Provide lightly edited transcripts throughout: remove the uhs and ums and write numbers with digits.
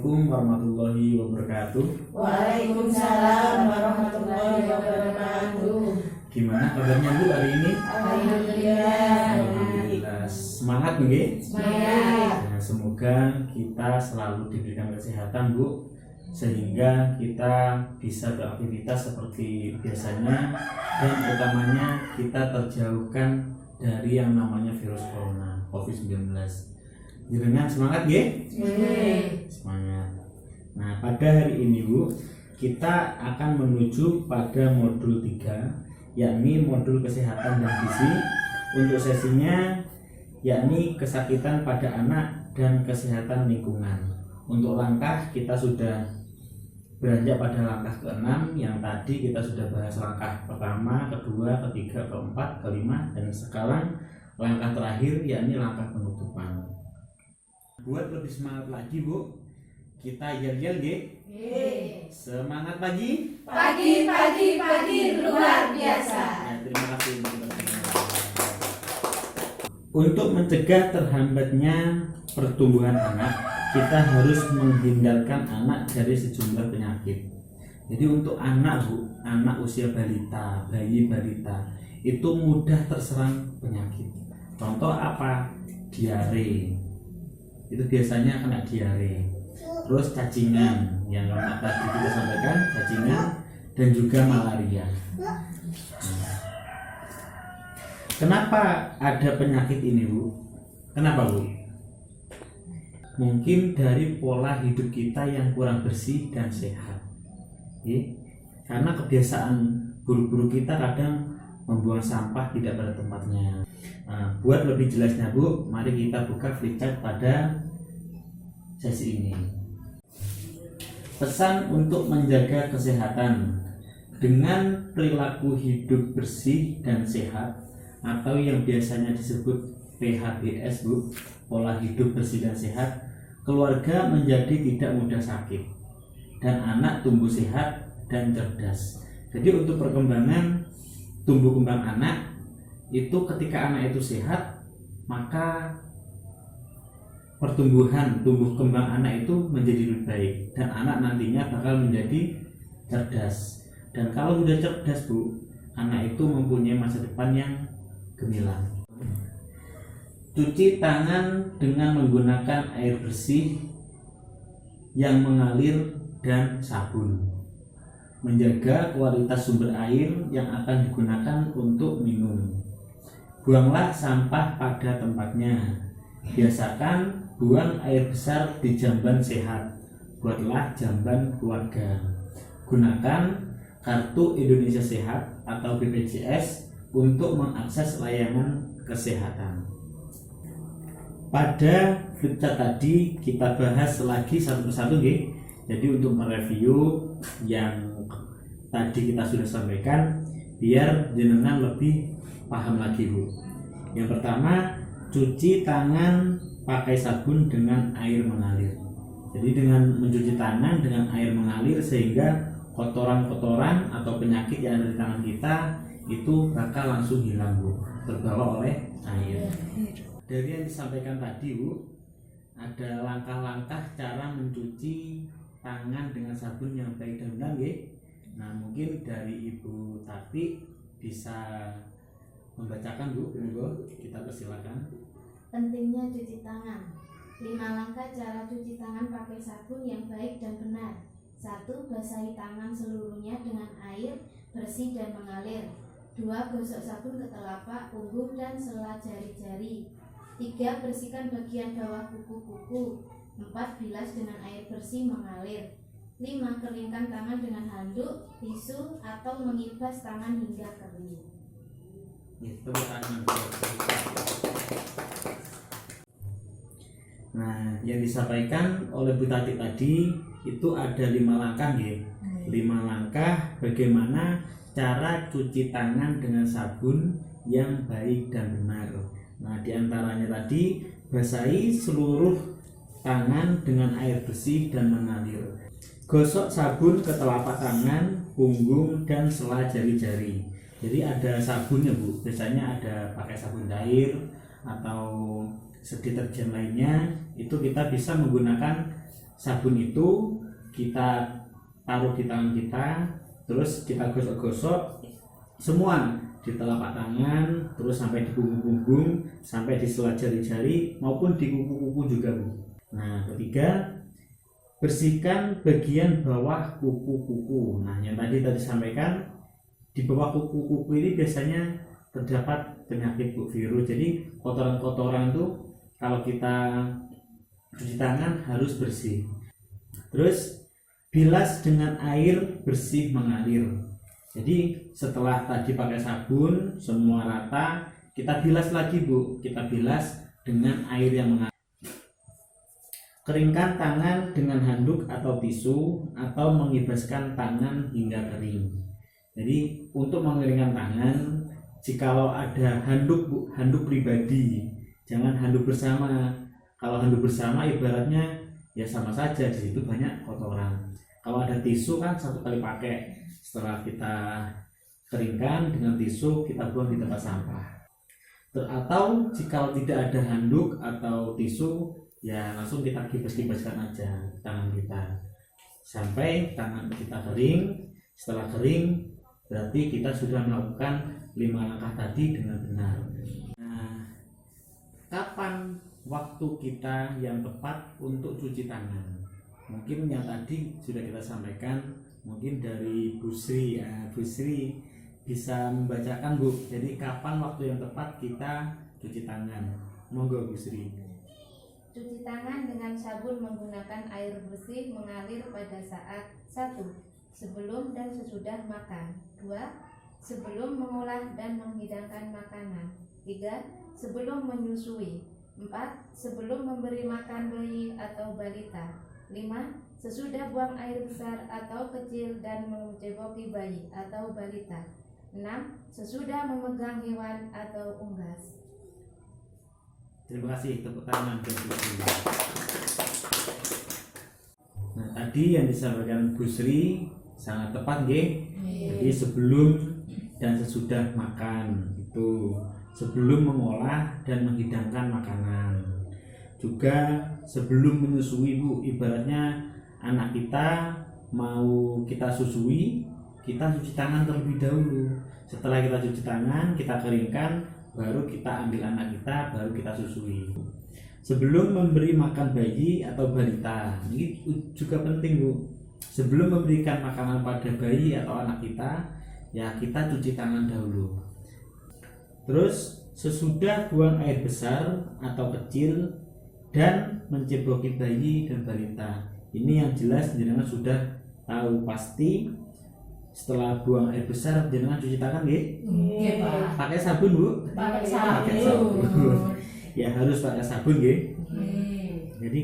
Assalamualaikum warahmatullahi wabarakatuh. Waalaikumsalam warahmatullahi wabarakatuh. Gimana kabarnya Bu hari ini? Alhamdulillah. Alhamdulillah. Semangat nggih? Semangat. Nah, semoga kita selalu diberikan kesehatan Bu, sehingga kita bisa beraktivitas seperti biasanya, dan utamanya kita terjauhkan dari yang namanya virus corona COVID-19. Jenengan semangat nggih? Semangat. Nah, pada hari ini Bu, kita akan menuju pada modul 3, yakni modul kesehatan dan gizi. Untuk sesinya yakni kesakitan pada anak dan kesehatan lingkungan. Untuk langkah kita sudah beranjak pada langkah ke-6, yang tadi kita sudah bahas langkah pertama, kedua, ketiga, keempat, kelima, dan sekarang langkah terakhir yakni langkah penutupan. Buat lebih semangat lagi Bu, kita yel-yel nggih. Semangat pagi. Pagi luar biasa. Nah, terima kasih untuk mencegah terhambatnya pertumbuhan anak, kita harus menghindarkan anak dari sejumlah penyakit. Jadi untuk anak Bu, anak usia balita, bayi balita itu mudah terserang penyakit. Contoh apa? Diare. Itu biasanya kena diare. Terus cacingan, yang tadi kita sampaikan, cacingan, dan juga malaria. Kenapa ada penyakit ini Bu? Kenapa Bu? Mungkin dari pola hidup kita yang kurang bersih dan sehat. Karena kebiasaan buruk-buruk kita kadang membuang sampah tidak pada tempatnya. Nah, buat lebih jelasnya Bu, mari kita buka flipchart pada sesi ini. Pesan untuk menjaga kesehatan dengan perilaku hidup bersih dan sehat, atau yang biasanya disebut PHBS Bu, pola hidup bersih dan sehat, keluarga menjadi tidak mudah sakit dan anak tumbuh sehat dan cerdas. Jadi untuk perkembangan tumbuh kembang anak itu, ketika anak itu sehat, maka pertumbuhan tumbuh kembang anak itu menjadi lebih baik, dan anak nantinya bakal menjadi cerdas. Dan kalau sudah cerdas Bu, anak itu mempunyai masa depan yang gemilang. Cuci tangan dengan menggunakan air bersih yang mengalir dan sabun. Menjaga kualitas sumber air yang akan digunakan untuk minum. Buanglah sampah pada tempatnya. Biasakan buang air besar di jamban sehat. Buatlah jamban keluarga. Gunakan kartu Indonesia Sehat atau BPJS untuk mengakses layanan kesehatan. Pada flipchart tadi kita bahas lagi satu persatu nggih. Jadi untuk mereview yang tadi kita sudah sampaikan, biar jenengan lebih paham lagi Bu. Yang pertama, cuci tangan pakai sabun dengan air mengalir. Jadi dengan mencuci tangan dengan air mengalir, sehingga kotoran-kotoran atau penyakit yang ada di tangan kita itu bakal langsung hilang Bu, terbawa oleh air. Dari yang disampaikan tadi Bu, ada langkah-langkah cara mencuci tangan dengan sabun yang baik dan benar nggih. Nah, mungkin dari Ibu Tati bisa membacakan Bu, monggo kita persilakan. Pentingnya cuci tangan. 5 langkah cara cuci tangan pakai sabun yang baik dan benar. 1. Basahi tangan seluruhnya dengan air bersih dan mengalir. 2. Gosok sabun ke telapak, punggung, dan sela jari-jari. 3. Bersihkan bagian bawah kuku-kuku. 4. Bilas dengan air bersih mengalir. 5. Keringkan tangan dengan handuk, tisu, atau mengibas tangan hingga kering. Nah, yang disampaikan oleh Bu Tati tadi itu ada 5 langkah nggih. 5 langkah bagaimana cara cuci tangan dengan sabun yang baik dan benar. Nah, diantaranya tadi, basahi seluruh tangan dengan air bersih dan mengalir. Gosok sabun ke telapak tangan, punggung, dan sela jari-jari. Jadi ada sabunnya Bu, biasanya ada pakai sabun cair atau deterjen lainnya. Itu kita bisa menggunakan sabun itu kita taruh di tangan kita, terus kita gosok-gosok semua di telapak tangan, terus sampai di punggung-punggung, sampai di sela jari-jari maupun di kuku-kuku juga, Bu. Nah, ketiga, bersihkan bagian bawah kuku-kuku. Nah, yang tadi sampaikan, di bawah kuku-kuku ini biasanya terdapat penyakit, Bu, virus. Jadi kotoran-kotoran itu kalau kita cuci tangan harus bersih. Terus bilas dengan air bersih mengalir. Jadi setelah tadi pakai sabun semua rata, kita bilas lagi, Bu. Kita bilas dengan air yang mengalir. Keringkan tangan dengan handuk atau tisu atau mengibaskan tangan hingga kering. Jadi untuk mengeringkan tangan, jikalau ada handuk, Bu, handuk pribadi, jangan handuk bersama. Kalau handuk bersama ibaratnya ya sama saja, di situ banyak kotoran. Kalau ada tisu kan satu kali pakai, setelah kita keringkan dengan tisu kita buang di tempat sampah. Atau jika tidak ada handuk atau tisu, ya langsung kita kibas-kibaskan aja tangan kita sampai tangan kita kering. Setelah kering berarti kita sudah melakukan 5 langkah tadi dengan benar. Nah, kapan waktu kita yang tepat untuk cuci tangan? Mungkin yang tadi sudah kita sampaikan, mungkin dari Bu Sri ya. Bu Sri bisa membacakan, Bu, jadi kapan waktu yang tepat kita cuci tangan? Monggo, Bu Sri. Cuci tangan dengan sabun menggunakan air bersih mengalir pada saat 1. Sebelum dan sesudah makan. 2. Sebelum mengolah dan menghidangkan makanan. 3. Sebelum menyusui. 4. Sebelum memberi makan bayi atau balita. 5. Sesudah buang air besar atau kecil dan menceboki bayi atau balita. 6. Sesudah memegang hewan atau unggas. Terima kasih, tepuk tangan. Nah, tadi yang disampaikan Bu Sri sangat tepat, nggih. Jadi sebelum dan sesudah makan itu, sebelum mengolah dan menghidangkan makanan, juga sebelum menyusui, Bu. Ibaratnya anak kita mau kita susui, kita cuci tangan terlebih dahulu. Setelah kita cuci tangan, kita keringkan, baru kita ambil anak kita, baru kita susui. Sebelum memberi makan bayi atau balita, ini juga penting, Bu. Sebelum memberikan makanan pada bayi atau anak kita, ya kita cuci tangan dahulu. Terus sesudah buang air besar atau kecil dan menceboki bayi dan balita. Ini yang jelas jenengan sudah tahu pasti. Setelah buang air besar jenengan cuci tangan, nggih? Nggih, Pak. Pakai sabun, Bu? Pakai Pakai sabun. sabun. Ya harus pakai sabun, nggih. Nggih. Jadi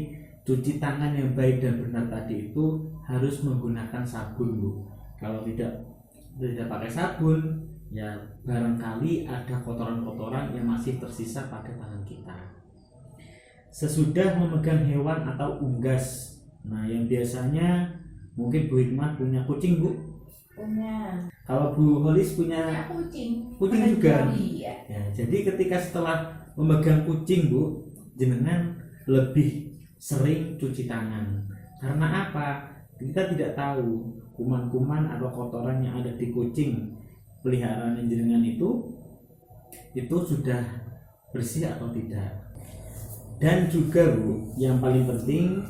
cuci tangan yang baik dan benar tadi itu harus menggunakan sabun, Bu. Kalau tidak pakai sabun, ya barangkali ada kotoran-kotoran yang masih tersisa pada tangan kita. Sesudah memegang hewan atau unggas. Nah, yang biasanya mungkin Bu Hikmat punya kucing, Bu. Punya. Kalau Bu Holis punya Kucing. kucing juga. Iya. Ya, jadi ketika setelah memegang kucing, Bu, jenengan lebih sering cuci tangan. Karena apa? Kita tidak tahu kuman-kuman atau kotoran yang ada di kucing peliharaan jenengan itu sudah bersih atau tidak. Dan juga, Bu, yang paling penting,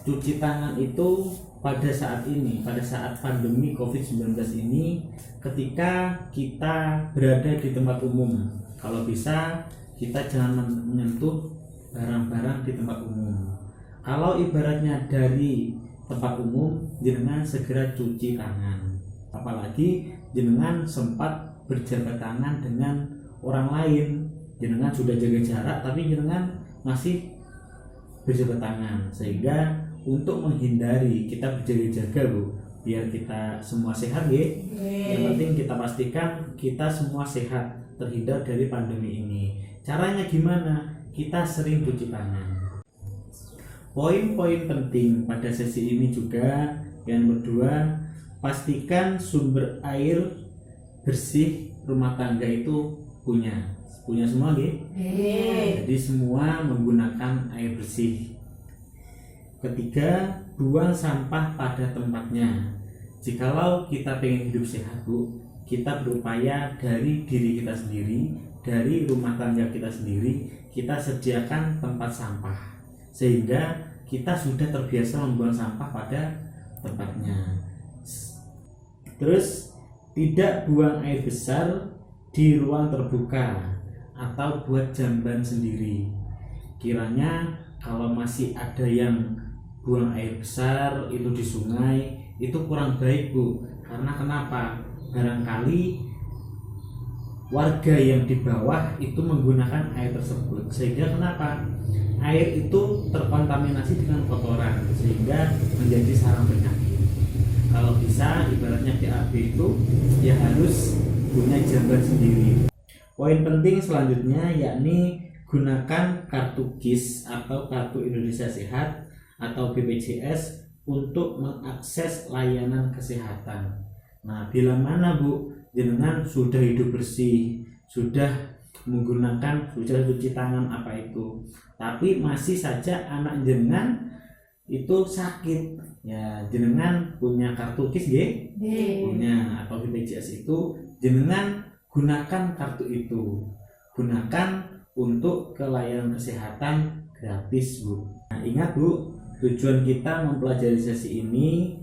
cuci tangan itu pada saat ini, pada saat pandemi COVID-19 ini, ketika kita berada di tempat umum, kalau bisa kita jangan menyentuh barang-barang di tempat umum. Kalau ibaratnya dari tempat umum, jenengan segera cuci tangan. Apalagi jenengan sempat berjabat tangan dengan orang lain, jenengan sudah jaga jarak tapi jenengan masih berjabat tangan, sehingga untuk menghindari kita berjaga-jaga, Bu, biar kita semua sehat, ya. Yang penting kita pastikan kita semua sehat, terhindar dari pandemi ini. Caranya gimana? Kita sering cuci tangan. Poin-poin penting pada sesi ini juga yang kedua, pastikan sumber air bersih rumah tangga itu punya semua, nggih. Jadi semua menggunakan air bersih. Ketiga, buang sampah pada tempatnya. Jikalau kita pengen hidup sehat Bu, kita berupaya dari diri kita sendiri, dari rumah tangga kita sendiri, kita sediakan tempat sampah sehingga kita sudah terbiasa membuang sampah pada tempatnya. Terus, tidak buang air besar di ruang terbuka atau buat jamban sendiri. Kiranya kalau masih ada yang buang air besar itu di sungai, itu kurang baik Bu. Karena kenapa? Barangkali warga yang di bawah itu menggunakan air tersebut, sehingga kenapa? Air itu terkontaminasi dengan kotoran sehingga menjadi sarang penyakit. Kalau bisa ibaratnya BAB itu ya harus punya jamban sendiri. Poin penting selanjutnya yakni gunakan kartu KIS atau Kartu Indonesia Sehat atau BPJS untuk mengakses layanan kesehatan. Nah, bila mana Bu jenengan sudah hidup bersih, sudah menggunakan, sudah cuci tangan apa itu, tapi masih saja anak jenengan itu sakit, ya jenengan punya kartu KIS punya atau BPJS itu, jenengan gunakan kartu itu, gunakan untuk layanan kesehatan gratis Bu. Nah, ingat Bu, tujuan kita mempelajari sesi ini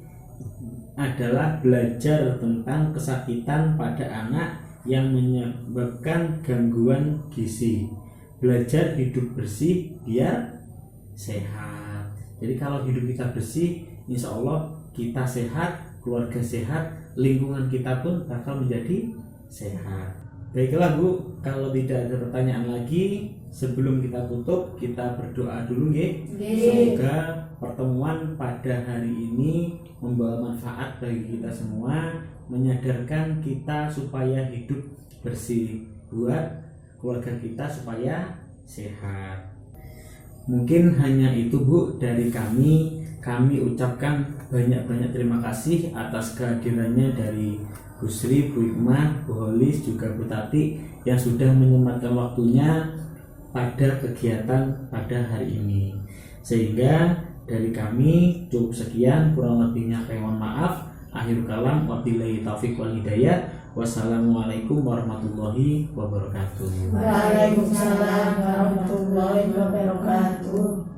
adalah belajar tentang kesakitan pada anak yang menyebabkan gangguan gizi. Belajar hidup bersih biar sehat. Jadi kalau hidup kita bersih, insya Allah kita sehat, keluarga sehat, lingkungan kita pun bakal menjadi sehat. Baiklah Bu, kalau tidak ada pertanyaan lagi, sebelum kita tutup, kita berdoa dulu nggih. Semoga pertemuan pada hari ini membawa manfaat bagi kita semua, menyadarkan kita supaya hidup bersih, buat keluarga kita supaya sehat. Mungkin hanya itu Bu dari kami. Kami ucapkan banyak-banyak terima kasih atas kehadirannya dari Bu Sri, Bu Hikmah, Bu Holis, juga Bu Tati yang sudah menyempatkan waktunya pada kegiatan pada hari ini. Sehingga dari kami cukup sekian, kurang lebihnya kami mohon maaf. Akhir kalam, wabillahi taufiq wal hidayah. Wassalamualaikum warahmatullahi wabarakatuh. Waalaikumsalam warahmatullahi wabarakatuh.